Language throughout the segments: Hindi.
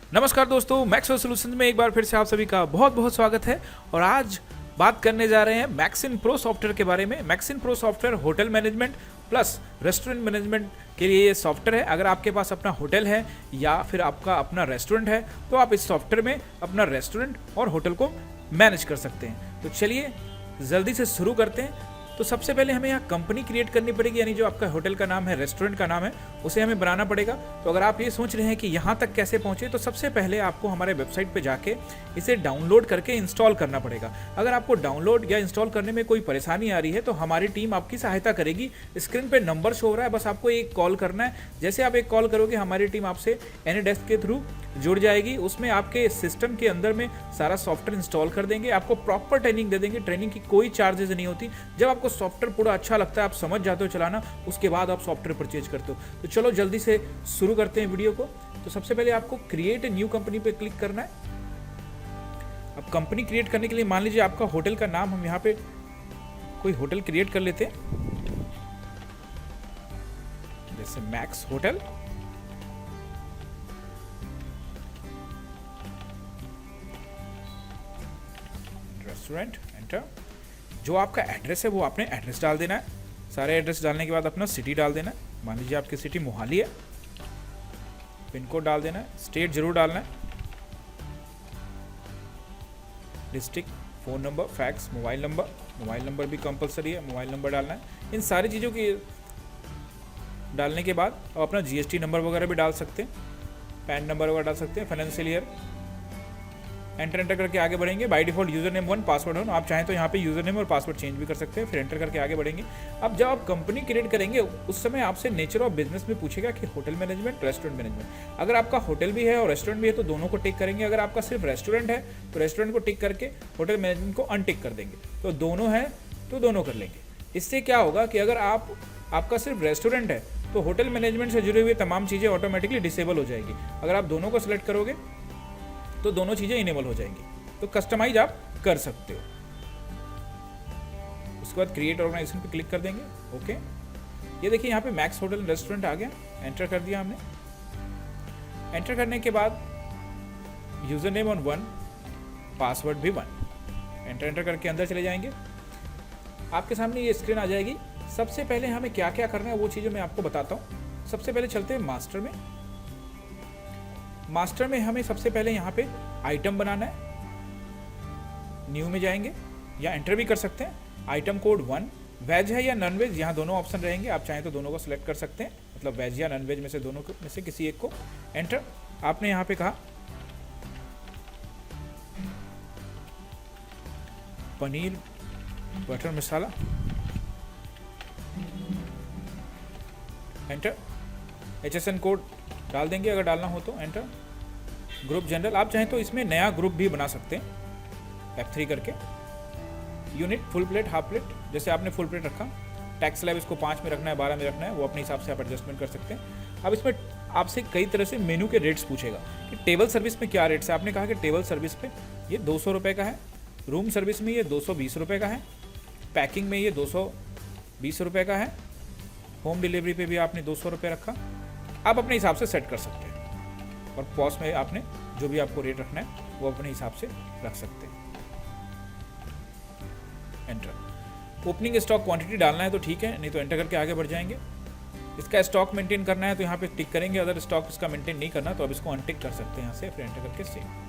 नमस्कार दोस्तों, मैक्सवेल सॉल्यूशंस में एक बार फिर से आप सभी का बहुत बहुत स्वागत है। और आज बात करने जा रहे हैं मैक्सिन प्रो सॉफ्टवेयर के बारे में। Maxin pro software hotel management plus restaurant management के लिए ये सॉफ्टवेयर है। अगर आपके पास अपना होटल है या फिर आपका अपना रेस्टोरेंट है तो आप इस सॉफ्टवेयर में अपना रेस्टोरेंट और होटल को मैनेज कर सकते हैं। तो चलिए जल्दी से शुरू करते हैं। तो सबसे पहले हमें यहाँ कंपनी क्रिएट करनी पड़ेगी, यानी जो आपका होटल का नाम है, रेस्टोरेंट का नाम है, उसे हमें बनाना पड़ेगा। तो अगर आप ये सोच रहे हैं कि यहाँ तक कैसे पहुँचे, तो सबसे पहले आपको हमारे वेबसाइट पे जाके इसे डाउनलोड करके इंस्टॉल करना पड़ेगा। अगर आपको डाउनलोड या इंस्टॉल करने में कोई परेशानी आ रही है तो हमारी टीम आपकी सहायता करेगी। स्क्रीन पे नंबर शो हो रहा है, बस आपको एक कॉल करना है। जैसे आप एक कॉल करोगे हमारी टीम आपसे एनीडेस्क के थ्रू जुड़ जाएगी। उसमें आपके सिस्टम के अंदर में सारा सॉफ्टवेयर इंस्टॉल कर देंगे, आपको प्रॉपर ट्रेनिंग दे देंगे। ट्रेनिंग की कोई चार्जेस नहीं होती। जब आपको सॉफ्टवेयर पूरा अच्छा लगता है, आप समझ जाते हो चलाना, उसके बाद आप सॉफ्टवेयर परचेज करते हो। तो चलो जल्दी से शुरू करते हैं वीडियो को। तो सबसे पहले आपको क्रिएट ए न्यू कंपनी पे क्लिक करना है। अब कंपनी क्रिएट करने के लिए मान लीजिए आपका होटल का नाम, हम यहाँ पे कोई होटल क्रिएट कर लेते हैं, जैसे मैक्स होटल। Restaurant, enter. जो आपका एड्रेस है वो आपने एड्रेस डाल देना है। सारे एड्रेस डालने के बाद अपना सिटी डाल देना है। मान लीजिए आपकी सिटी मोहाली है। पिन कोड डाल देना है, स्टेट जरूर डालना है, district, phone number, fax, mobile number भी कंपलसरी है, मोबाइल नंबर डालना है। इन सारी चीज़ों की डालने के बाद आप अपना जीएसटी नंबर वगैरह भी डाल सकते हैं, पैन नंबर वगैरह डाल सकते हैं, फाइनेंशियल ईयर। एंटर करके आगे बढ़ेंगे। By default user name 1, password 1। आप चाहें तो यहाँ पे यूजर नेम और पासवर्ड चेंज भी कर सकते हैं। फिर एंटर करके आगे बढ़ेंगे। अब जब आप कंपनी क्रिएट करेंगे उस समय आपसे नेचर ऑफ बिजनेस में पूछेगा कि होटल मैनेजमेंट, रेस्टोरेंट मैनेजमेंट। अगर आपका होटल भी है और रेस्टोरेंट भी है तो दोनों को टिक करेंगे। अगर आपका सिर्फ रेस्टोरेंट है तो रेस्टोरेंट को टिक करके होटल मैनेजमेंट को अनटिक कर देंगे। तो दोनों है तो दोनों कर लेंगे। इससे क्या होगा कि अगर आपका सिर्फ रेस्टोरेंट है तो होटल मैनेजमेंट से जुड़े हुए तमाम चीज़ें ऑटोमेटिकली डिसेबल हो जाएगी। अगर आप दोनों को सिलेक्ट करोगे तो दोनों चीज़ें इनेबल हो जाएंगी। तो कस्टमाइज आप कर सकते हो। उसके बाद क्रिएट ऑर्गेनाइजेशन पे क्लिक कर देंगे। ओके, ये देखिए यहाँ पे मैक्स होटल रेस्टोरेंट आ गया। एंटर कर दिया हमने। एंटर करने के बाद यूजर नेम ऑन 1, पासवर्ड भी 1। एंटर करके अंदर चले जाएंगे। आपके सामने ये स्क्रीन आ जाएगी। सबसे पहले हमें क्या क्या करना है वो चीज़ें मैं आपको बताता हूँ। सबसे पहले चलते हैं मास्टर में। मास्टर में हमें सबसे पहले यहाँ पे आइटम बनाना है। न्यू में जाएंगे या एंटर भी कर सकते हैं। आइटम कोड 1, वेज है या नॉन वेज, यहाँ दोनों ऑप्शन रहेंगे। आप चाहें तो दोनों को सिलेक्ट कर सकते हैं, मतलब वेज या नॉन वेज में से दोनों में से किसी एक को। एंटर। आपने यहाँ पे कहा पनीर बटर मसाला। एंटर। HSN कोड डाल देंगे अगर डालना हो तो। एंटर। ग्रुप जनरल, आप चाहें तो इसमें नया ग्रुप भी बना सकते हैं, F3 करके। Unit, full plate, half plate, जैसे आपने फुल प्लेट रखा। टैक्स स्लैब इसको 5 में रखना है, 12 में रखना है, वो अपने हिसाब से आप एडजस्टमेंट कर सकते हैं। अब इसमें आपसे कई तरह से मेनू के रेट्स पूछेगा कि टेबल सर्विस में क्या रेट्स है। आपने कहा कि टेबल सर्विस पे ये 200 रुपये का है, रूम सर्विस में ये 220 रुपये का है, पैकिंग में ये 220 रुपये का है, होम डिलीवरी पे भी आपने 200 रुपये रखा। आप अपने हिसाब से सेट कर सकते हैं। और पॉस में आपने जो भी आपको रेट रखना है वो अपने हिसाब से रख सकते हैं। एंटर। ओपनिंग स्टॉक क्वांटिटी डालना है तो ठीक है, नहीं तो एंटर करके आगे बढ़ जाएंगे। इसका स्टॉक मेंटेन करना है तो यहाँ पे टिक करेंगे। अगर स्टॉक इसका मेंटेन नहीं करना तो अब इसको अनटिक कर सकते हैं यहाँ से, फिर एंटर करके सेव।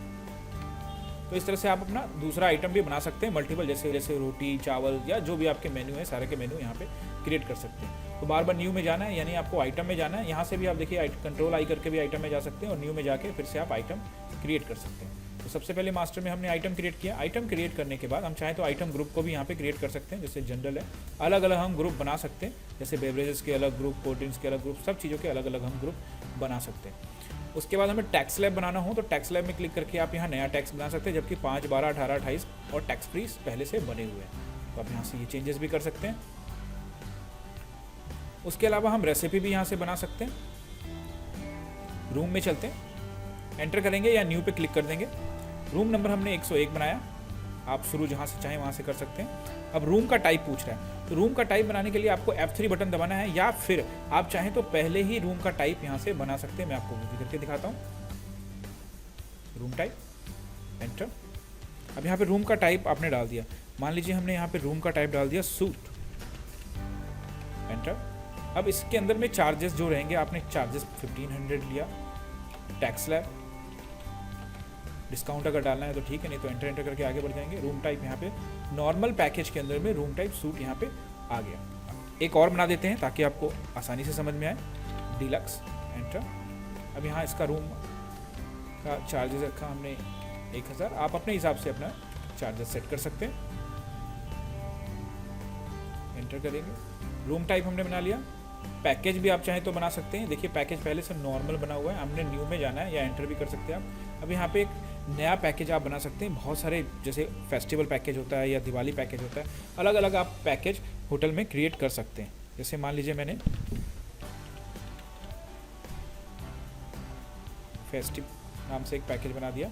तो इस तरह से आप अपना दूसरा आइटम भी बना सकते हैं, मल्टीपल, जैसे रोटी, चावल या जो भी आपके मेन्यू है, सारे के मेन्यू यहाँ पे क्रिएट कर सकते हैं। तो बार बार न्यू में जाना है, यानी आपको आइटम में जाना है। यहाँ से भी आप देखिए कंट्रोल आई करके भी आइटम में जा सकते हैं और न्यू में जाके फिर से आप आइटम क्रिएट कर सकते हैं। तो सबसे पहले मास्टर में हमने आइटम क्रिएट किया। आइटम क्रिएट करने के बाद हम चाहें तो आइटम ग्रुप को भी यहाँ पे क्रिएट कर सकते हैं। जैसे जनरल है, अलग अलग हम ग्रुप बना सकते हैं, जैसे बेवरेजेस के अलग ग्रुप, कोल्ड ड्रिंक्स के अलग ग्रुप, सब चीज़ों के अलग अलग हम ग्रुप बना सकते हैं। उसके बाद हमें टैक्स स्लैब बनाना हो तो टैक्स स्लैब में क्लिक करके आप यहाँ नया टैक्स बना सकते हैं, जबकि 5, 12, 18, 28 और टैक्स फ्री पहले से बने हुए हैं। तो आप यहाँ से ये चेंजेस भी कर सकते हैं। उसके अलावा हम रेसिपी भी यहाँ से बना सकते हैं। रूम में चलते हैं, एंटर करेंगे या न्यू पे क्लिक कर देंगे। रूम नंबर हमने 101 बनाया। आप शुरू जहाँ से चाहें वहाँ से कर सकते हैं। अब रूम का टाइप पूछ रहा है, तो रूम का टाइप बनाने के लिए आपको F3 बटन दबाना है, या फिर आप चाहें तो पहले ही रूम का टाइप यहाँ से बना सकते हैं। मैं आपको मूवी करके दिखाता हूँ। Room type, enter. अब यहाँ पे रूम का टाइप आपने डाल दिया, मान लीजिए हमने यहाँ पे रूम का टाइप डाल दिया सूट, एंटर। अब इसके अंदर में चार्जेस जो रहेंगे, आपने चार्जेस 1500 लिया, टैक्स स्लैब, डिस्काउंट अगर डालना है तो ठीक है, नहीं तो एंटर एंटर करके आगे बढ़ जाएंगे। रूम टाइप यहाँ पे नॉर्मल पैकेज के अंदर में रूम टाइप सूट यहाँ पे आ गया। एक और बना देते हैं ताकि आपको आसानी से समझ में आए, डीलक्स, एंटर। अब यहाँ इसका रूम का चार्जेस रखा हमने 1000, आप अपने हिसाब से अपना चार्जेस सेट कर सकते हैं, एंटर करेंगे। रूम टाइप हमने बना लिया, पैकेज भी आप चाहें तो बना सकते हैं। देखिए पैकेज पहले से नॉर्मल बना हुआ है, हमने न्यू में जाना है या एंटर भी कर सकते हैं आप। अब यहाँ पे एक नया पैकेज आप बना सकते हैं, बहुत सारे जैसे फेस्टिवल पैकेज होता है या दिवाली पैकेज होता है, अलग अलग आप पैकेज होटल में क्रिएट कर सकते हैं। जैसे मान लीजिए मैंने फेस्टिव नाम से एक पैकेज बना दिया,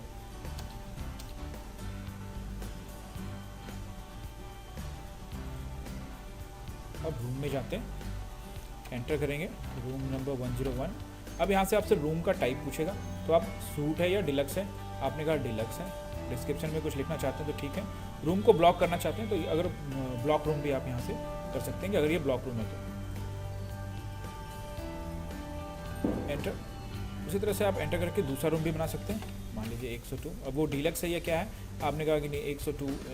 अब रूम में जाते हैं, एंटर करेंगे, रूम नंबर 101। अब यहाँ से आपसे रूम का टाइप पूछेगा, तो आप सूट है या डिलक्स है, आपने कहा डिलक्स है। डिस्क्रिप्शन में कुछ लिखना चाहते हैं तो ठीक है। रूम को ब्लॉक करना चाहते हैं तो अगर ब्लॉक रूम भी आप यहाँ से कर सकते हैं कि अगर ये ब्लॉक रूम है तो, एंटर। उसी तरह से आप एंटर करके दूसरा रूम भी बना सकते हैं, मान लीजिए 102। अब वो डीलक्स है या क्या है, आपने कहा कि नहीं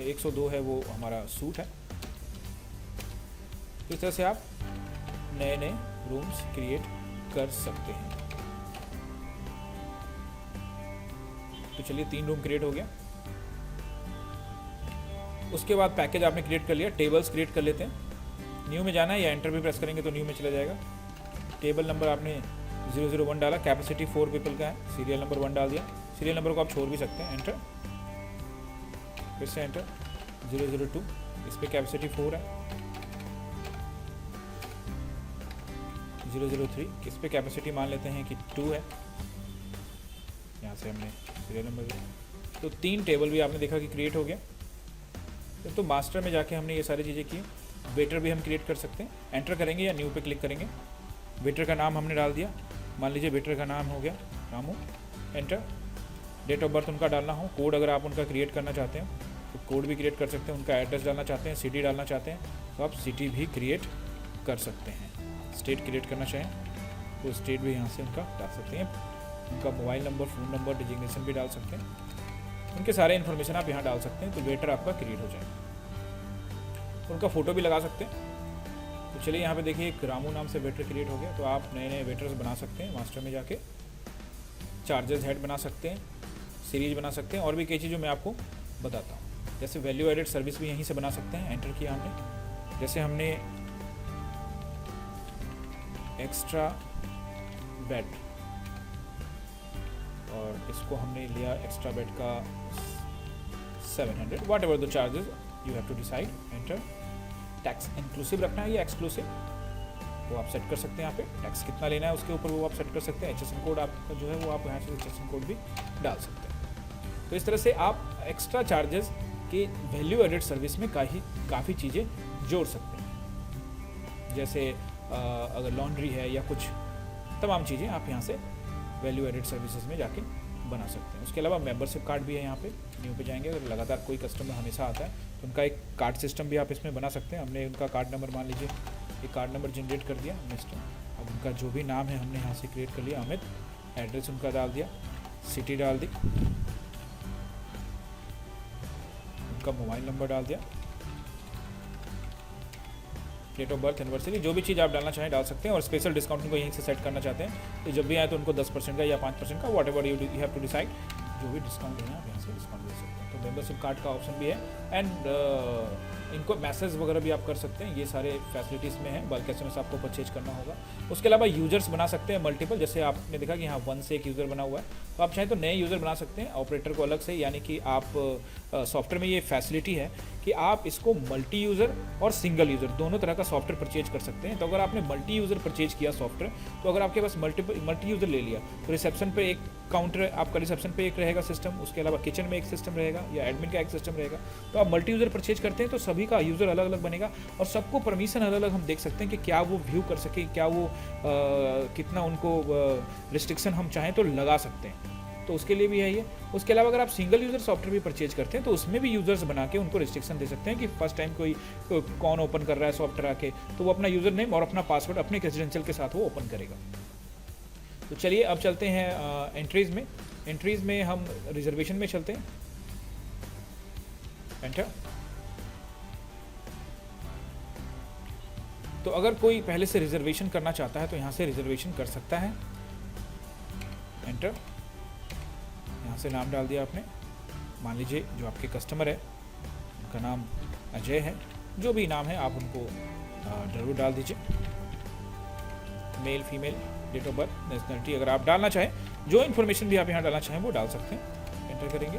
102 है वो हमारा सूट है। इस तरह से आप नए नए रूम्स क्रिएट कर सकते हैं। तो चलिए 3 रूम क्रिएट हो गया। उसके बाद पैकेज आपने क्रिएट कर लिया, टेबल्स क्रिएट कर लेते हैं। न्यू में जाना है या एंटर भी प्रेस करेंगे तो न्यू में चला जाएगा। टेबल नंबर आपने 001 डाला, कैपेसिटी 4 पीपल का है, सीरियल नंबर 1 डाल दिया। सीरियल नंबर को आप छोड़ भी सकते हैं, एंटर, फिर से एंटर। 002 इस पर कैपेसिटी 4 है। 003 इस पे कैपेसिटी मान लेते हैं कि 2 है, यहाँ से हमने सीरियल नंबर दिया। तो 3 टेबल भी आपने देखा कि क्रिएट हो गया। तो मास्टर में जाके हमने ये सारी चीज़ें की। वेटर भी हम क्रिएट कर सकते हैं, एंटर करेंगे या न्यू पे क्लिक करेंगे। वेटर का नाम हमने डाल दिया, मान लीजिए वेटर का नाम हो गया Ramu, enter. Date of birth उनका डालना हो, कोड अगर आप उनका क्रिएट करना चाहते हैं तो कोड भी क्रिएट कर सकते हैं। उनका एड्रेस डालना चाहते हैं, सिटी डालना चाहते हैं तो आप सिटी भी क्रिएट कर सकते हैं। स्टेट क्रिएट करना चाहें तो स्टेट भी यहाँ से उनका डाल सकते हैं। उनका mobile number, phone number, designation भी डाल सकते हैं। उनके सारे इन्फॉर्मेशन आप यहाँ डाल सकते हैं तो वेटर आपका क्रिएट हो जाएगा। उनका फ़ोटो भी लगा सकते हैं। तो चलिए यहाँ पे देखिए एक रामू नाम से वेटर क्रिएट हो गया। तो आप नए नए वेटर्स बना सकते हैं मास्टर में जाके। चार्जेस हेड बना सकते हैं, सीरीज बना सकते हैं और भी कई चीज़ों मैं आपको बताता हूँ। जैसे वैल्यू एडेड सर्विस भी यहीं से बना सकते हैं, एंटर किया हमने। जैसे हमने एक्स्ट्रा बेड और इसको हमने लिया एक्स्ट्रा बेड का 700, whatever the charges you have to decide, enter. Tax inclusive रखना है या एक्सक्लूसिव वो आप सेट कर सकते हैं। यहाँ पे टैक्स कितना लेना है उसके ऊपर वो आप सेट कर सकते हैं। HSN कोड आपका जो है वो आप यहाँ से HSN कोड भी डाल सकते हैं। तो इस तरह से आप एक्स्ट्रा चार्जेस की वैल्यू एडेड सर्विस में काफ़ी चीज़ें जोड़ सकते हैं। जैसे अगर लॉन्ड्री है या कुछ तमाम चीज़ें आप यहाँ से वैल्यू एडेड सर्विसेज में जाके बना सकते हैं। उसके अलावा मेंबरशिप कार्ड भी है यहाँ पे। न्यू पे जाएंगे, अगर लगातार कोई कस्टमर हमेशा आता है तो उनका एक कार्ड सिस्टम भी आप इसमें बना सकते हैं। हमने उनका कार्ड नंबर मान लीजिए एक कार्ड नंबर जनरेट कर दिया मिस्टर, अब उनका जो भी नाम है हमने यहाँ से क्रिएट कर लिया, अमित। एड्रेस उनका डाल दिया, सिटी डाल दी, उनका मोबाइल नंबर डाल दिया, डेट ऑफ बर्थ, एनिवर्सरी, जो भी चीज़ आप डालना चाहें डाल सकते हैं। और स्पेशल डिस्काउंट उनको यहीं से सेट करना चाहते हैं तो जब भी आए तो उनको 10% का या 5% का whatever you have to decide, जो भी डिस्काउंट है आप यहाँ से डिस्काउंट दे सकते हैं। तो मेंबरशिप कार्ड का ऑप्शन भी है एंड इनको मैसेज वगैरह भी आप कर सकते हैं। ये सारे फैसिलिटीज़ में है, बल्कि एसएमएस आपको परचेज करना होगा। उसके अलावा यूजर्स बना सकते हैं मल्टीपल, जैसे आपने देखा कि यहाँ 1 से एक यूज़र बना हुआ है तो आप चाहें तो नए यूज़र बना सकते हैं ऑपरेटर को अलग से। यानी कि आप सॉफ्टवेयर में ये फैसिलिटी है कि आप इसको मल्टी यूज़र और सिंगल यूज़र दोनों तरह का सॉफ्टवेयर परचेज कर सकते हैं। तो अगर आपने मल्टी यूज़र परचेज किया सॉफ्टवेयर, तो अगर आपके पास मल्टी यूज़र ले लिया तो रिसेप्शन पे एक काउंटर आपका, रिसेप्शन पे एक रहेगा सिस्टम, उसके अलावा किचन में एक सिस्टम रहेगा या एडमिन का एक सिस्टम रहेगा। तो आप मल्टी यूज़र परचेज करते हैं तो सभी का यूज़र अलग अलग बनेगा और सबको परमिशन अलग अलग हम देख सकते हैं कि क्या वो व्यू कर सके, क्या वो कितना उनको रिस्ट्रिक्शन हम चाहें तो लगा सकते हैं। तो उसके लिए भी है ये। उसके अलावा अगर आप सिंगल यूज़र सॉफ्टवेयर भी परचेज करते हैं तो उसमें भी यूज़र्स बना के उनको रिस्ट्रिक्शन दे सकते हैं कि फर्स्ट टाइम कोई कौन ओपन कर रहा है सॉफ्टवेयर आके, तो वो अपना यूज़र नेम और अपना पासवर्ड अपने रेजिडेंशियल के साथ वो ओपन करेगा। तो चलिए अब चलते हैं एंट्रीज़ में। एंट्रीज़ में हम रिजर्वेशन में चलते हैं, एंटर। तो अगर कोई पहले से रिजर्वेशन करना चाहता है तो यहाँ से रिजर्वेशन कर सकता है, एंटर। यहाँ से नाम डाल दिया आपने, मान लीजिए जो आपके कस्टमर है उनका नाम अजय है, जो भी नाम है आप उनको जरूर डाल दीजिए, male female, date of birth, nationality अगर आप डालना चाहें, जो इन्फॉर्मेशन भी आप यहाँ डालना चाहें वो डाल सकते हैं, एंटर करेंगे।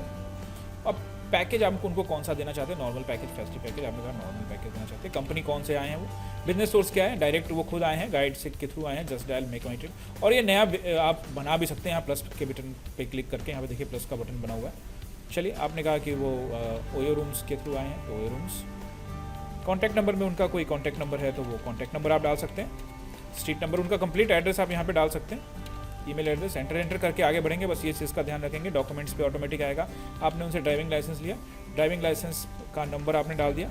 अब पैकेज आपको उनको कौन सा देना चाहते हैं, नॉर्मल पैकेज, फेस्टिव पैकेज, आपने कहा नॉर्मल पैकेज देना चाहते हैं। कंपनी कौन से आए हैं, वो बिजनेस सोर्स क्या है, डायरेक्ट वो खुद आए हैं, गाइड से के थ्रू आए हैं, जस्ट डायल मेक माई ट्रिप। और ये नया आप बना भी सकते हैं, यहाँ प्लस के बटन पे क्लिक करके, यहाँ पे देखिए प्लस का बटन बना हुआ है। चलिए, आपने कहा कि वो ओयो रूम्स के थ्रू आए हैं तो ओयो रूम्स। कॉन्टैक्ट नंबर में उनका कोई कॉन्टैक्ट नंबर है तो वो कॉन्टैक्ट नंबर आप डाल सकते हैं। स्ट्रीट नंबर, उनका कंप्लीट एड्रेस आप यहाँ पे डाल सकते हैं, ईमेल एड्रेस, एंटर करके आगे बढ़ेंगे। बस ये चीज़ का ध्यान रखेंगे, डॉक्यूमेंट्स पे ऑटोमेटिक आएगा। आपने उनसे ड्राइविंग लाइसेंस लिया, ड्राइविंग लाइसेंस का नंबर आपने डाल दिया,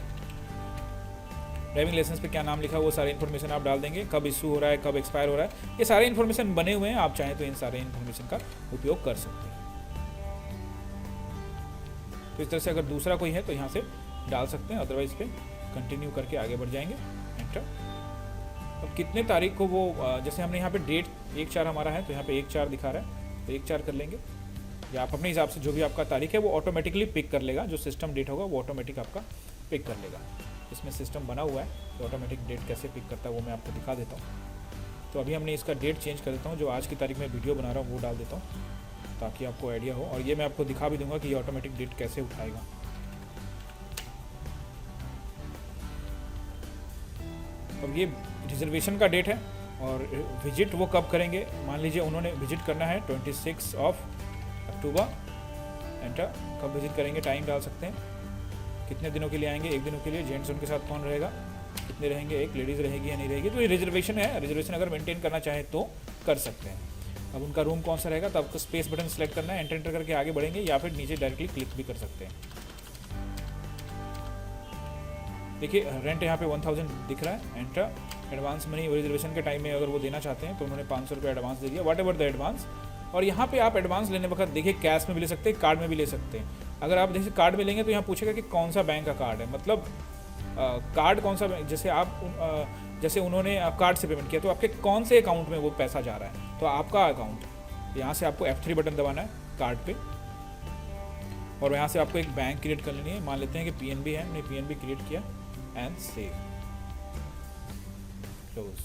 ड्राइविंग लाइसेंस पे क्या नाम लिखा वो सारी इन्फॉर्मेशन आप डाल देंगे, कब इशू हो रहा है, कब एक्सपायर हो रहा है, ये सारे इन्फॉर्मेशन बने हुए हैं। आप चाहें तो इन सारे इन्फॉर्मेशन का उपयोग कर सकते हैं। तो इस तरह से अगर दूसरा कोई है तो यहाँ से डाल सकते हैं, अदरवाइज पे कंटिन्यू करके आगे बढ़ जाएंगे, एंटर। अब कितने तारीख को वो, जैसे हमने यहाँ पे डेट 1/4 हमारा है तो यहाँ पे 1/4 दिखा रहा है, तो 1/4 कर लेंगे, या आप अपने हिसाब से जो भी आपका तारीख है वो ऑटोमेटिकली पिक कर लेगा, जो सिस्टम डेट होगा वो ऑटोमेटिक आपका पिक कर लेगा। इसमें सिस्टम बना हुआ है तो ऑटोमेटिक डेट कैसे पिक करता है वो मैं आपको दिखा देता हूँ। तो अभी हमने इसका डेट चेंज कर देता हूँ, जो आज की तारीख में वीडियो बना रहा हूँ वो डाल देता हूँ ताकि आपको आइडिया हो, और ये मैं आपको दिखा भी दूंगा कि ये ऑटोमेटिक डेट कैसे उठाएगा। अब ये रिजर्वेशन का डेट है और विजिट वो कब करेंगे, मान लीजिए उन्होंने विजिट करना है 26 अक्टूबर, एंटर। कब विजिट करेंगे टाइम डाल सकते हैं, कितने दिनों के लिए आएंगे, 1 दिनों के लिए, जेंट्स उनके साथ कौन रहेगा, कितने रहेंगे, एक लेडीज़ रहेगी या नहीं रहेगी। तो ये रिजर्वेशन है, रिजर्वेशन अगर मेंटेन करना चाहें तो कर सकते हैं। अब उनका रूम कौन सा रहेगा तो आपको स्पेस बटन सेलेक्ट करना है, एंटर करके आगे बढ़ेंगे, या फिर नीचे डायरेक्टली क्लिक भी कर सकते हैं। देखिए रेंट यहाँ पे 1000 दिख रहा है, एंटर। एडवांस मनी रिजर्वेशन के टाइम में अगर वो देना चाहते हैं तो उन्होंने 500 रुपये एडवांस दे दिया, वट एवर द एडवांस। और यहाँ पे आप एडवांस लेने वक्त देखिए कैश में भी ले सकते हैं, कार्ड में भी ले सकते हैं। अगर आप जैसे कार्ड में लेंगे तो यहाँ पूछेगा कि कौन सा बैंक का कार्ड है, मतलब कार्ड कौन सा, जैसे आप जैसे उन्होंने कार्ड से पेमेंट किया तो आपके कौन से अकाउंट में वो पैसा जा रहा है, तो आपका अकाउंट, यहाँ से आपको F3 बटन दबाना है कार्ड पे, और यहाँ से आपको एक बैंक क्रिएट कर लेनी है। मान लेते हैं कि PNB है, हमने PNB क्रिएट किया एंड सेव, क्लोज।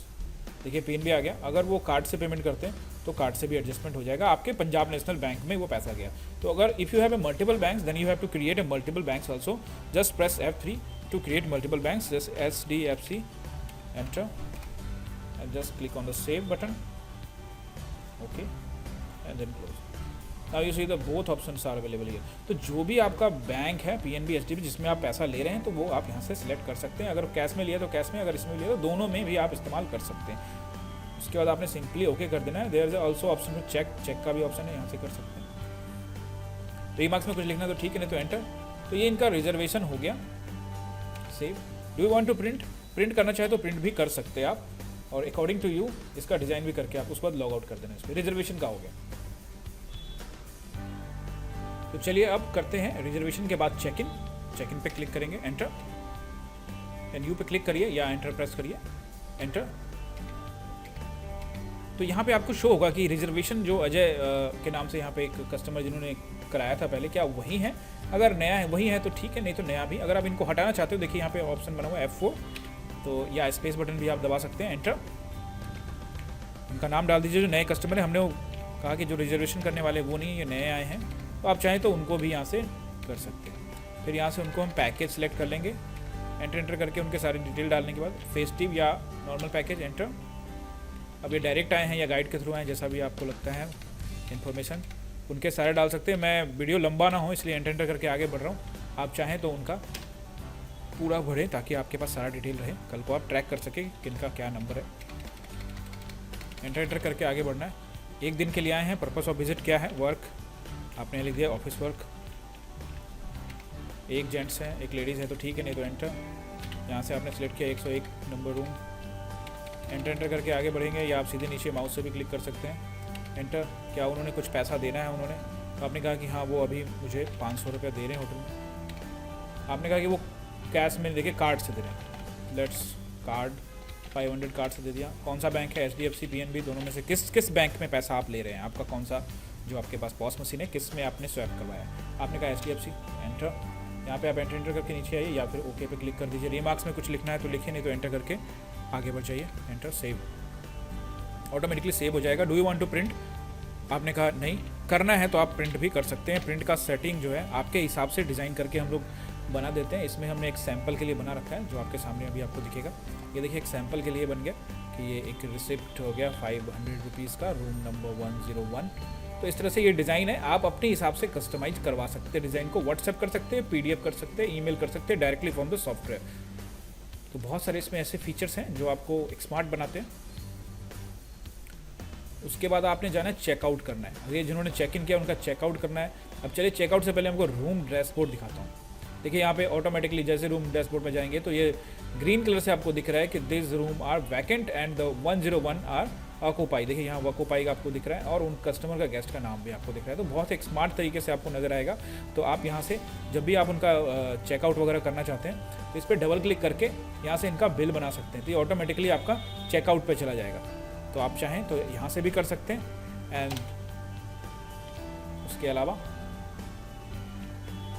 देखिए PNB आ गया। अगर वो कार्ड से पेमेंट करते हैं तो कार्ड से भी एडजस्टमेंट हो जाएगा, आपके पंजाब नेशनल बैंक में वो पैसा गया। तो अगर if you have a multiple banks then you have to create a multiple banks also, just press F3 to create multiple banks, just SDFC, enter, and just click on the save button, okay, and then close. Now you see the both options are available here. तो जो भी आपका बैंक है PNB SDB जिसमें आप पैसा ले रहे हैं तो वो आप यहाँ से सिलेक्ट कर सकते हैं। अगर कैश में लिया तो कैश में, अगर इसमें लिया तो दोनों में भी आप इस्तेमाल कर सकते हैं। उसके बाद आपने सिंपली ओके कर देना है। There is also option to check का भी ऑप्शन है, यहाँ से कर सकते हैं। रीमार्क्स में कुछ लिखना तो ठीक है, नहीं तो एंटर। तो ये इनका रिजर्वेशन हो गया, save. Do you want to print करना चाहे तो प्रिंट भी कर सकते हैं आप, और अकॉर्डिंग टू यू इसका डिज़ाइन भी करके आप उसके बाद लॉग आउट कर देना। इस पर रिजर्वेशन का हो गया। तो चलिए अब करते हैं रिजर्वेशन के बाद चेक इन पे क्लिक करेंगे, एंटर, एंड यू पे क्लिक करिए या एंटर प्रेस करिए, एंटर। तो यहाँ पे आपको शो होगा कि रिजर्वेशन जो अजय के नाम से यहाँ पे एक कस्टमर जिन्होंने कराया था पहले, क्या वही है। अगर नया है वही है तो ठीक है, नहीं तो नया भी। अगर आप इनको हटाना चाहते हो, देखिए यहाँ पे ऑप्शन बना हुआ है F4, तो या स्पेस बटन भी आप दबा सकते हैं, एंटर। उनका नाम डाल दीजिए जो नए कस्टमर है। हमने वो कहा कि जो रिजर्वेशन करने वाले वो नहीं, ये नए आए हैं, तो आप चाहें तो उनको भी यहाँ से कर सकते हैं। फिर यहाँ से उनको हम पैकेज सेलेक्ट कर लेंगे, एंटर करके उनके सारे डिटेल डालने के बाद फेस्टिव या नॉर्मल पैकेज, एंटर। अब ये डायरेक्ट आए हैं या गाइड के थ्रू आए हैं, जैसा भी आपको लगता है इन्फॉर्मेशन उनके सारे डाल सकते हैं। मैं वीडियो लंबा ना हो इसलिए एंटर करके आगे बढ़ रहा हूँ। आप चाहें तो उनका पूरा भरें ताकि आपके पास सारा डिटेल रहे, कल को आप ट्रैक कर सकें किनका क्या नंबर है। एंटर करके आगे बढ़ना है। 1 दिन के लिए आए हैं, पर्पस ऑफ विजिट क्या है, वर्क, आपने लिख दिया ऑफिस वर्क, एक जेंट्स है एक लेडीज़ है तो ठीक है, नहीं तो एंटर। यहाँ से आपने सेलेक्ट किया 101 नंबर रूम, एंटर करके आगे बढ़ेंगे, या आप सीधे नीचे माउस से भी क्लिक कर सकते हैं। एंटर। क्या उन्होंने कुछ पैसा देना है उन्होंने, तो आपने कहा कि हाँ वो अभी मुझे 500 रुपये दे रहे हैं होटल में। आपने कहा कि वो कैश में देखिए कार्ड से दे रहे हैं, लेट्स कार्ड 500 कार्ड से दे दिया। कौन सा बैंक है, HDFC PNB, दोनों में से किस बैंक में पैसा आप ले रहे हैं, आपका कौन सा जो आपके पास पॉस मशीन है किस में आपने स्वैप करवाया। आपने कहा HDFC, एंटर। यहाँ पे आप एंटर करके नीचे आइए, या फिर ओके पे क्लिक कर दीजिए। रिमार्क्स में कुछ लिखना है तो लिखिए, नहीं तो एंटर करके आगे बढ़ जाइए। एंटर, सेव, ऑटोमेटिकली सेव हो जाएगा। Do you want to print, आपने कहा नहीं, करना है तो आप प्रिंट भी कर सकते हैं। प्रिंट का सेटिंग जो है आपके हिसाब से डिज़ाइन करके हम लोग बना देते हैं। इसमें हमने एक सैम्पल के लिए बना रखा है जो आपके सामने अभी आपको दिखेगा। ये देखिए एक सैम्पल के लिए बन गया कि ये एक रिसिप्ट हो गया 500 रुपीज़ का, रूम नंबर 101। तो इस तरह से ये डिज़ाइन है, आप अपने हिसाब से कस्टमाइज करवा सकते हैं। डिज़ाइन को व्हाट्सएप कर सकते हैं, PDF कर सकते हैं, ईमेल कर सकते हैं डायरेक्टली फ्रॉम द सॉफ्टवेयर। तो बहुत सारे इसमें ऐसे फीचर्स हैं जो आपको एक स्मार्ट बनाते हैं। उसके बाद आपने जाना है चेकआउट करना है। ये जिन्होंने चेक इन किया उनका चेकआउट करना है। अब चलिए चेकआउट से पहले हमको रूम डैशबोर्ड दिखाता हूँ। देखिए यहाँ पे ऑटोमेटिकली जैसे रूम डैशबोर्ड में जाएंगे तो ये ग्रीन कलर से आपको दिख रहा है कि this room are vacant and the 101 are occupy. देखिए यहाँ ऑक्यूपाई का आपको दिख रहा है और उन कस्टमर का गेस्ट का नाम भी आपको दिख रहा है। तो बहुत एक स्मार्ट तरीके से आपको नज़र आएगा। तो आप यहाँ से जब भी आप उनका चेकआउट वगैरह करना चाहते हैं तो इस पर डबल क्लिक करके यहाँ से इनका बिल बना सकते हैं। तो ये ऑटोमेटिकली आपका चेकआउट पर चला जाएगा। तो आप चाहें तो यहाँ से भी कर सकते हैं। एंड उसके अलावा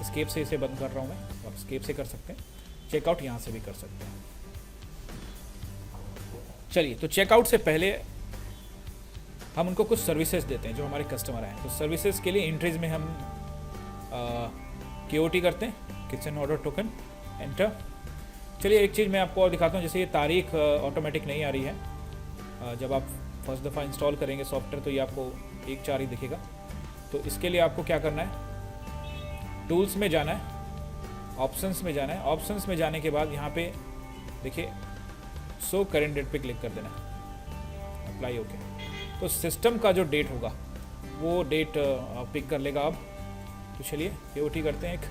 स्केप से इसे बंद कर रहा हूँ मैं, आप स्केप से कर सकते हैं। चेकआउट यहाँ से भी कर सकते हैं। चलिए, तो चेकआउट से पहले हम उनको कुछ सर्विसेज देते हैं जो हमारे कस्टमर आए हैं। तो सर्विसेज के लिए एंट्रीज में हम KOT करते हैं, किचन ऑर्डर टोकन, एंटर। चलिए एक चीज़ मैं आपको और दिखाता हूँ। जैसे ये तारीख ऑटोमेटिक नहीं आ रही है। जब आप फर्स्ट दफ़ा इंस्टॉल करेंगे सॉफ्टवेयर तो ये आपको 1/4 ही दिखेगा। तो इसके लिए आपको क्या करना है, टूल्स में जाना है, ऑप्शंस में जाना है। ऑप्शंस में जाने के बाद यहाँ पे देखिए शो करेंट डेट पे क्लिक कर देना है, अप्लाई ओके। तो सिस्टम का जो डेट होगा वो डेट पिक कर लेगा। अब तो चलिए KOT करते हैं एक।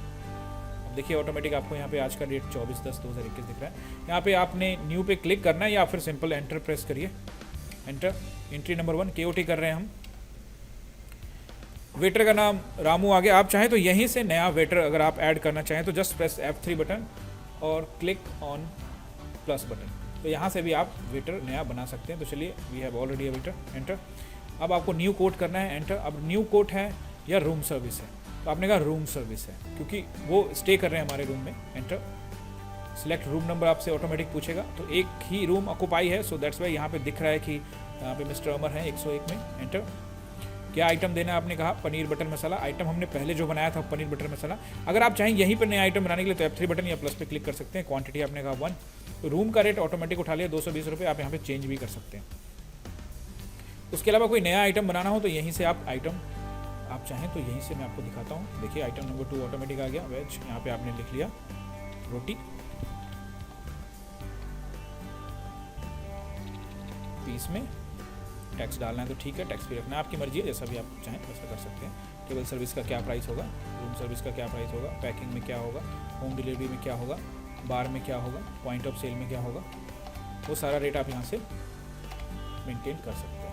अब देखिए ऑटोमेटिक आपको यहाँ पे आज का डेट 24/10/2021 दिख रहा है। यहाँ पे आपने न्यू पे क्लिक करना है या फिर सिंपल एंटर प्रेस करिए, एंटर। एंट्री नंबर 1 KOT कर रहे हैं हम। वेटर का नाम रामू आ गया। आप चाहें तो यहीं से नया वेटर अगर आप ऐड करना चाहें तो जस्ट प्रेस F3 बटन और क्लिक ऑन प्लस बटन। तो यहाँ से भी आप वेटर नया बना सकते हैं। तो चलिए we have already a waiter, enter. अब आपको न्यू कोड करना है, एंटर। अब न्यू कोड है या रूम सर्विस है, तो आपने कहा रूम सर्विस है क्योंकि वो स्टे कर रहे हैं हमारे रूम में, एंटर। सिलेक्ट रूम नंबर आपसे ऑटोमेटिक पूछेगा। तो एक ही रूम ऑक्यूपाई है, सो दैट्स वाई यहाँ पे दिख रहा है कि यहाँ पे मिस्टर अमर है 101 में, एंटर। क्या आइटम देना है, आपने कहा पनीर बटर मसाला। आइटम हमने पहले जो बनाया था पनीर बटर मसाला। अगर आप चाहें यहीं पर नया आइटम बनाने के लिए तो F3 बटन या प्लस पे क्लिक कर सकते हैं। क्वांटिटी आपने कहा 1। तो रूम का रेट ऑटोमेटिक उठा लिया 220 रुपये। आप यहाँ पे चेंज भी कर सकते हैं। उसके अलावा कोई नया आइटम बनाना हो तो यहीं से आप आइटम आप चाहें तो यहीं से मैं आपको दिखाता हूँ। देखिए आइटम नंबर 2 ऑटोमेटिक आ गया, वेज। यहाँ पे आपने लिख लिया रोटी, पीस में। टैक्स डालना है तो ठीक है, टैक्स भी रखना है, आपकी मर्जी है, जैसा भी आप चाहें वैसा कर सकते हैं। केबल सर्विस का क्या प्राइस होगा, रूम सर्विस का क्या प्राइस होगा, पैकिंग में क्या होगा, होम डिलीवरी में क्या होगा, बार में क्या होगा, पॉइंट ऑफ सेल में क्या होगा, वो सारा रेट आप यहाँ से मेंटेन कर सकते हैं।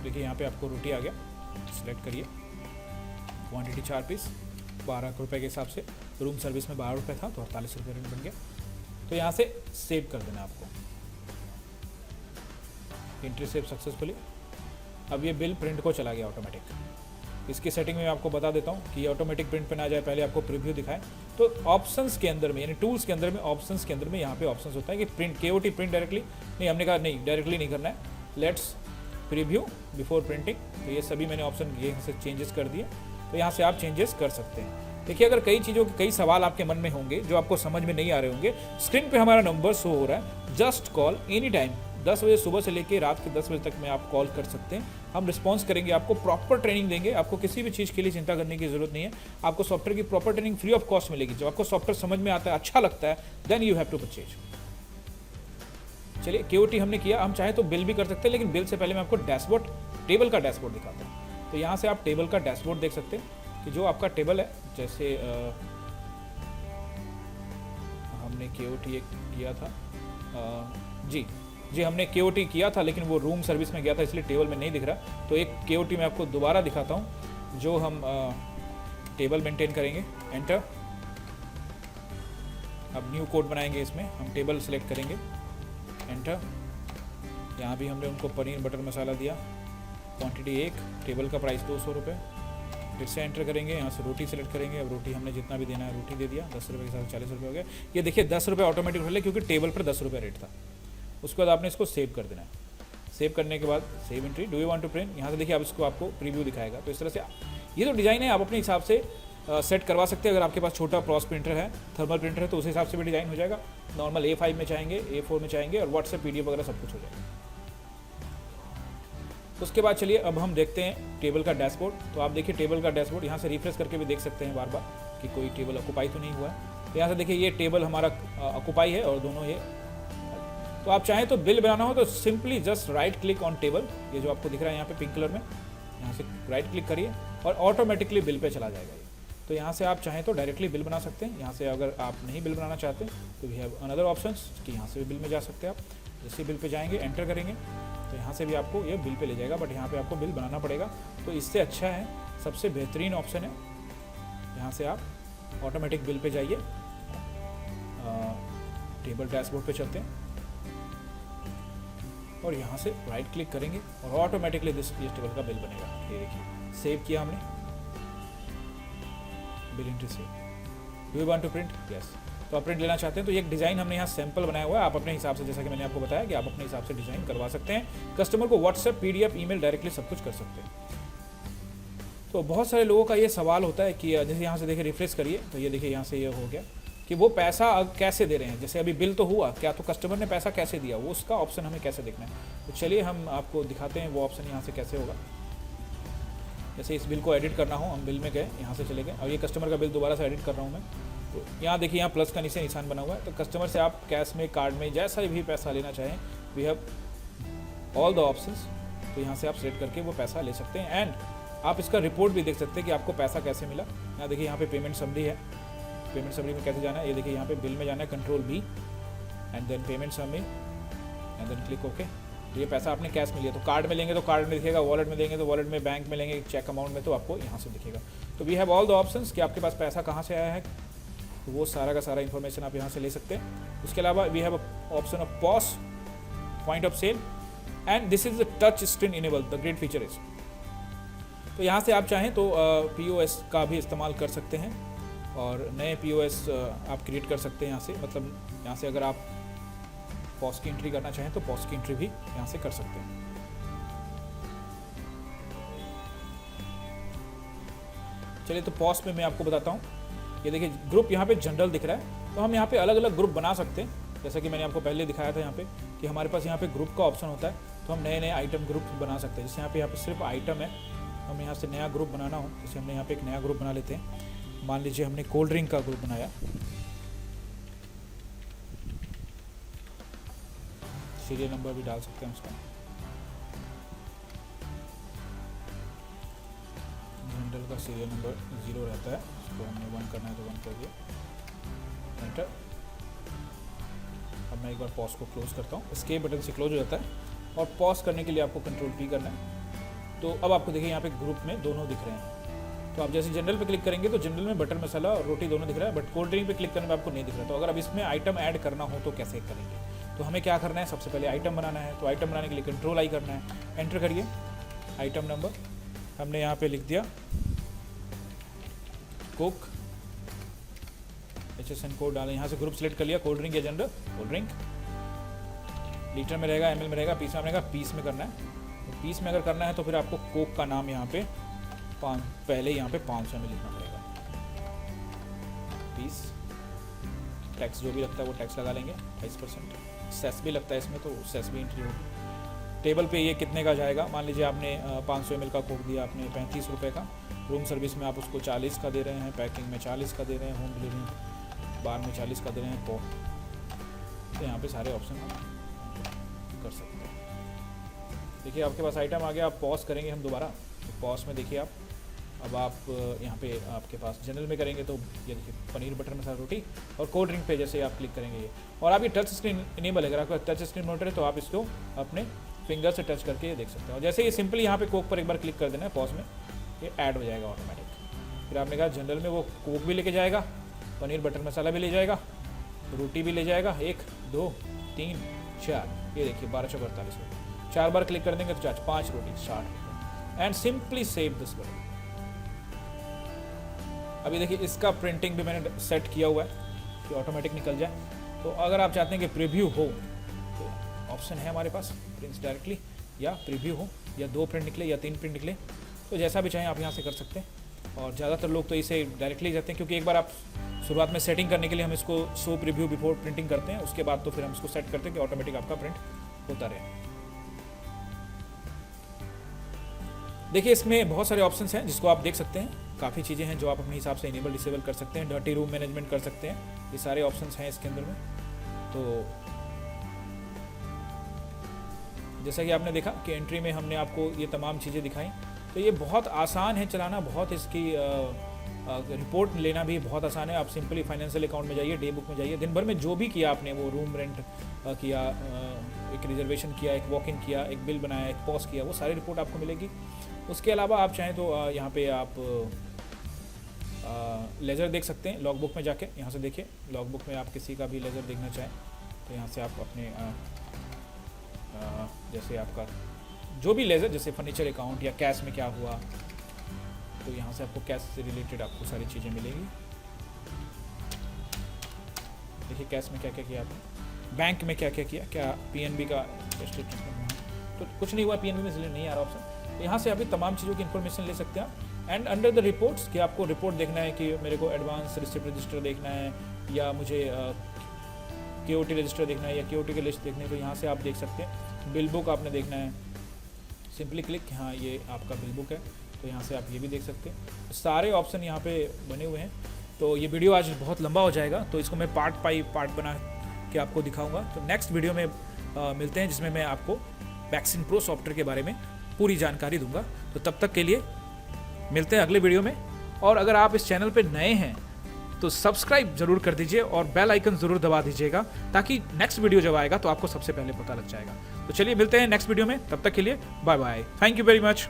देखिए यहाँ पे आपको रोटी आ गया, सिलेक्ट करिए। क्वांटिटी 4 पीस, 12 रुपये के हिसाब से। रूम सर्विस में 12 रुपये था तो 48 रुपये रेट बन गया। तो यहाँ से सेव कर देना आपको। Entry save successfully. अब ये बिल प्रिंट को चला गया ऑटोमेटिक। इसकी सेटिंग में आपको बता देता हूँ कि ये ऑटोमेटिक प्रिंट पे ना जाए, पहले आपको प्रीव्यू दिखाएं। तो ऑप्शंस के अंदर में यानी टूल्स के अंदर में ऑप्शंस के अंदर में यहाँ पे ऑप्शंस होता है कि प्रिंट KOT प्रिंट डायरेक्टली नहीं, हमने कहा नहीं डायरेक्टली नहीं करना है, लेट्स प्रीव्यू बिफोर प्रिंटिंग। तो ये सभी मैंने ऑप्शन यहाँ से चेंजेस कर दिए। तो यहाँ से आप चेंजेस कर सकते हैं। देखिए अगर कई चीज़ों के कई सवाल आपके मन में होंगे जो आपको समझ में नहीं आ रहे होंगे, स्क्रीन पे हमारा नंबर शो हो रहा है, जस्ट कॉल एनी टाइम। 10 बजे सुबह से लेकर रात के 10 बजे तक में आप कॉल कर सकते हैं। हम रिस्पॉन्स करेंगे, आपको प्रॉपर ट्रेनिंग देंगे। आपको किसी भी चीज़ के लिए चिंता करने की जरूरत नहीं है। आपको सॉफ्टवेयर की proper training free of cost मिलेगी। जब आपको सॉफ्टवेयर समझ में आता है, अच्छा लगता है, then you have to purchase. चलिए KOT हमने किया। हम चाहे तो बिल भी कर सकते हैं, लेकिन बिल से पहले मैं आपको डैशबोर्ड टेबल का डैशबोर्ड दिखाता हूँ। तो यहाँ से आप टेबल का डैशबोर्ड देख सकते हैं कि जो आपका टेबल है, जैसे हमने KOT किया था, जी हमने KOT किया था, लेकिन वो रूम सर्विस में गया था इसलिए टेबल में नहीं दिख रहा। तो एक KOT मैं आपको दोबारा दिखाता हूँ, जो हम टेबल मेंटेन करेंगे। एंटर। अब न्यू कोड बनाएंगे, इसमें हम टेबल सेलेक्ट करेंगे। एंटर। यहाँ भी हमने उनको पनीर बटर मसाला दिया, क्वांटिटी 1, टेबल का प्राइस 200 रुपये। फिर से एंटर करेंगे, यहाँ से रोटी सेलेक्ट करेंगे। अब रोटी हमने जितना भी देना है रोटी दे दिया, 10 रुपये के साथ 40 रुपये हो गए। ये देखिए 10 रुपये ऑटोमेटिक हो गए क्योंकि टेबल पर 10 रुपये रेट था। उसके बाद आपने इसको सेव कर देना है। सेव करने के बाद save entry, do you want to print, यहाँ से देखिए अब इसको आपको प्रीव्यू दिखाएगा। तो इस तरह से ये जो डिज़ाइन है आप अपने हिसाब से सेट करवा सकते हैं। अगर आपके पास छोटा प्रॉस प्रिंटर है, थर्मल प्रिंटर है, तो उस हिसाब से भी डिज़ाइन हो जाएगा। नॉर्मल A5 में चाहेंगे, A4 में चाहेंगे, और व्हाट्सएप PDF वगैरह सब कुछ हो जाएगा। उसके बाद चलिए अब हम देखते हैं टेबल का डैशबोर्ड। तो आप देखिए टेबल का डैशबोर्ड, यहाँ से रिफ्रेश करके भी देख सकते हैं बार बार कि कोई टेबल ऑक्यूपाई तो नहीं हुआ है। तो यहाँ से देखिए ये टेबल हमारा ऑक्यूपाई है और दोनों ये। तो आप चाहें तो बिल बनाना हो तो simply just right click on table, ये जो आपको दिख रहा है यहाँ पे पिंक कलर में, यहाँ से राइट क्लिक करिए और ऑटोमेटिकली बिल पे चला जाएगा ये। तो यहाँ से आप चाहें तो डायरेक्टली बिल बना सकते हैं। यहाँ से अगर आप नहीं बिल बनाना चाहते तो वी हैव अनदर ऑप्शंस कि यहाँ से भी बिल में जा सकते हैं आप। जैसे बिल पे जाएंगे, एंटर करेंगे, तो यहाँ से भी आपको ये बिल पे ले जाएगा, बट यहाँ पे आपको बिल बनाना पड़ेगा। तो इससे अच्छा है, सबसे बेहतरीन ऑप्शन है, यहाँ से आप ऑटोमेटिक बिल पे जाइए। टेबल डैशबोर्ड पे चलते हैं और यहाँ से राइट क्लिक करेंगे और ऑटोमेटिकली इस टेबल का बिल बनेगा। ये देखिए सेव किया हमने, bill entry save. Do you want to print? Yes. तो आप प्रिंट लेना चाहते हैं तो एक डिज़ाइन हमने यहाँ सैंपल बनाया हुआ है। आप अपने हिसाब से, जैसा कि मैंने आपको बताया कि आप अपने हिसाब से डिज़ाइन करवा सकते हैं। कस्टमर को व्हाट्सएप, PDF, ईमेल डायरेक्टली सब कुछ कर सकते हैं। तो बहुत सारे लोगों का ये सवाल होता है कि जैसे यहाँ से देखिए रिफ्रेश करिए, तो ये देखिए यहाँ से ये हो गया कि वो पैसा कैसे दे रहे हैं। जैसे अभी बिल तो हुआ, क्या तो कस्टमर ने पैसा कैसे दिया, वो उसका ऑप्शन हमें कैसे देखना है। तो चलिए हम आपको दिखाते हैं वो ऑप्शन यहाँ से कैसे होगा। जैसे इस बिल को एडिट करना हो, हम बिल में गए, यहाँ से चले गए और ये कस्टमर का बिल दोबारा से एडिट कर रहा हूँ मैं। तो यहाँ देखिए यहाँ प्लस का नीचे निशान बना हुआ है। तो कस्टमर से आप कैश में, कार्ड में, जैसा भी पैसा लेना चाहें, we have all the options. तो यहाँ से आप सेलेक्ट करके वो पैसा ले सकते हैं एंड आप इसका रिपोर्ट भी देख सकते हैं कि आपको पैसा कैसे मिला। यहाँ देखिए यहाँ पे पेमेंट समरी है। पेमेंट समरी में कैसे जाना है, ये देखिए यहाँ पे बिल में जाना है, control B and then payment summary and then click okay. तो ये पैसा आपने कैश में लिया, तो कार्ड में लेंगे तो कार्ड में दिखेगा, वॉलेट में देंगे तो वॉलेट में, बैंक में लेंगे चेक अमाउंट में तो आपको यहाँ से दिखेगा। तो we have all the options कि आपके पास पैसा कहाँ से आया है, तो वो सारा का सारा इन्फॉर्मेशन आप यहाँ से ले सकते हैं। उसके अलावा we have option of POS, point of sale and this is the touch screen enable, the great feature is. तो यहाँ से आप चाहें तो POS का भी इस्तेमाल कर सकते हैं और नए POS आप क्रिएट कर सकते हैं यहाँ से। मतलब यहाँ से अगर आप पॉस की एंट्री करना चाहें तो पॉस की एंट्री भी यहाँ से कर सकते हैं। चलिए तो पॉस में मैं आपको बताता हूँ। ये देखिए ग्रुप यहाँ पे जनरल दिख रहा है, तो हम यहाँ पे अलग अलग ग्रुप बना सकते हैं। जैसा कि मैंने आपको पहले दिखाया था यहाँ पे कि हमारे पास यहाँ पे ग्रुप का ऑप्शन होता है, तो हम नए नए आइटम ग्रुप बना सकते हैं। जैसे यहाँ पे सिर्फ आइटम है, हम यहाँ से नया ग्रुप बनाना हो, जैसे हमने यहाँ पे एक नया ग्रुप बना लेते हैं। मान लीजिए हमने कोल्ड ड्रिंक का ग्रुप बनाया, सीरियल नंबर भी डाल सकते हैं उसका। जनरल का सीरियल नंबर 0 रहता है, उसको हमने 1 करना है तो 1 कर दिया, एंटर। अब मैं एक बार पॉज को क्लोज करता हूँ, एस्केप बटन से क्लोज हो जाता है और पॉज करने के लिए आपको कंट्रोल P करना है। तो अब आपको देखिए यहाँ पे ग्रुप में दोनों दिख रहे हैं। तो आप जैसे जनरल पे क्लिक करेंगे तो जनरल में बटर मसाला और रोटी दोनों दिख रहा है, बट कोल्ड ड्रिंक पे क्लिक करने में आपको नहीं दिख रहा। तो अगर अब इसमें आइटम ऐड करना हो तो कैसे करेंगे, तो हमें क्या करना है, सबसे पहले आइटम बनाना है। तो आइटम बनाने के लिए कंट्रोल I करना है, एंटर करिए। आइटम नंबर हमने यहाँ पे लिख दिया कोक, HSN कोड डालें। यहाँ से ग्रुप सेलेक्ट कर लिया, कोल्ड ड्रिंक या जनरल। कोल्ड ड्रिंक लीटर में रहेगा, ml में रहेगा, पीस में रहेगा, पीस में करना है। तो पीस में अगर करना है तो फिर आपको कोक का नाम यहाँ पे पहले यहाँ पे 500 में लिखना पड़ेगा। पीस, टैक्स जो भी लगता है वो टैक्स लगा लेंगे 28%। सेस भी लगता है इसमें, तो सेस भी एंट्री होगी। टेबल पे ये कितने का जाएगा, मान लीजिए आपने 500 ml का कोक दिया आपने 35 रुपये का। रूम सर्विस में आप उसको 40 का दे रहे हैं, पैकिंग में 40 का दे रहे हैं, होम डिलीवरी बार में 40 का दे रहे हैं। तो यहाँ पे सारे ऑप्शन कर सकते हैं। देखिए आपके पास आइटम आ गया, आप पॉज करेंगे हम दोबारा तो पॉज में देखिए आप, अब आप यहाँ पे आपके पास जनरल में करेंगे तो ये देखिए पनीर बटर मसाला रोटी, और कोल्ड ड्रिंक पे जैसे आप क्लिक करेंगे ये, और आप ये टच स्क्रीन इनेबल है, अगर आपका टच स्क्रीन मॉनिटर है तो आप इसको अपने फिंगर से टच करके ये देख सकते हैं। और जैसे ये सिंपली यहाँ पे कोक पर एक बार क्लिक कर देना है पॉज में, ये ऐड हो जाएगा ऑटोमेटिक। फिर आपने कहा जनरल में वो कोक भी लेके जाएगा, पनीर बटर मसाला भी ले जाएगा, रोटी भी ले जाएगा, 1 2 3 4, ये देखिए 1248 रोटी। 4 बार क्लिक कर देंगे तो 5 रोटी 60 रुपये, and simply save this button. अभी देखिए इसका प्रिंटिंग भी मैंने सेट किया हुआ है कि ऑटोमेटिक निकल जाए। तो अगर आप चाहते हैं कि प्रीव्यू हो तो ऑप्शन है हमारे पास, प्रिंट्स डायरेक्टली या प्रीव्यू हो, या 2 प्रिंट निकले या 3 प्रिंट निकले, तो जैसा भी चाहें आप यहाँ से कर सकते हैं। और ज़्यादातर लोग तो इसे डायरेक्टली जाते हैं, क्योंकि एक बार आप शुरुआत में सेटिंग करने के लिए हम इसको शो प्रीव्यू बिफोर प्रिंटिंग करते हैं, उसके बाद तो फिर हम इसको सेट करते हैं कि ऑटोमेटिक आपका प्रिंट होता रहे। देखिए इसमें बहुत सारे ऑप्शंस हैं जिसको आप देख सकते हैं, काफ़ी चीज़ें हैं जो आप अपने हिसाब से इनेबल डिसेबल कर सकते हैं। डर्टी रूम मैनेजमेंट कर सकते हैं, ये सारे ऑप्शंस हैं इसके अंदर में। तो जैसा कि आपने देखा कि एंट्री में हमने आपको ये तमाम चीज़ें दिखाई, तो ये बहुत आसान है चलाना, बहुत इसकी रिपोर्ट लेना भी बहुत आसान है। आप सिंपली फाइनेंशियल अकाउंट में जाइए, डे बुक में जाइए, दिन भर में जो भी किया आपने, वो रूम रेंट किया, एक रिजर्वेशन किया, एक वॉक इन किया, एक बिल बनाया, एक पॉज किया, वो सारी रिपोर्ट आपको मिलेगी। उसके अलावा आप चाहें तो यहाँ पे आप लेज़र देख सकते हैं लॉग बुक में जाके। यहाँ से देखिए लॉग बुक में आप किसी का भी लेज़र देखना चाहें तो यहाँ से आप अपने जैसे आपका जो भी लेज़र, जैसे फर्नीचर अकाउंट या कैश में क्या हुआ, तो यहाँ से आपको कैश से रिलेटेड आपको सारी चीज़ें मिलेंगी। देखिए कैश में क्या क्या किया आपने, बैंक में क्या क्या किया, क्या पीएनबी का स्टेटमेंट, तो कुछ नहीं हुआ पीएनबी में, इसलिए नहीं आ रहा ऑप्शन। यहाँ से आप तमाम चीज़ों की इन्फॉर्मेशन ले सकते हैं। एंड अंडर द रिपोर्ट्स कि आपको रिपोर्ट देखना है कि मेरे को एडवांस रिसिप्ट रजिस्टर देखना है, या मुझे केओटी रजिस्टर देखना है, या केओटी की लिस्ट देखनी है, तो यहाँ से आप देख सकते हैं। बिल बुक आपने देखना है, सिंपली क्लिक, हाँ ये आपका बिल बुक है, तो यहाँ से आप ये भी देख सकते हैं। सारे ऑप्शन यहाँ पे बने हुए हैं। तो ये वीडियो आज बहुत लंबा हो जाएगा, तो इसको मैं पार्ट बाई पार्ट बना के आपको दिखाऊंगा। तो नेक्स्ट वीडियो में मिलते हैं, जिसमें मैं आपको मैक्सिन प्रो सॉफ्टवेयर के बारे में पूरी जानकारी दूंगा। तो तब तक के लिए मिलते हैं अगले वीडियो में। और अगर आप इस चैनल पर नए हैं तो सब्सक्राइब जरूर कर दीजिए और बेल आइकन जरूर दबा दीजिएगा, ताकि नेक्स्ट वीडियो जब आएगा तो आपको सबसे पहले पता लग जाएगा। तो चलिए मिलते हैं नेक्स्ट वीडियो में, तब तक के लिए bye bye, thank you very much.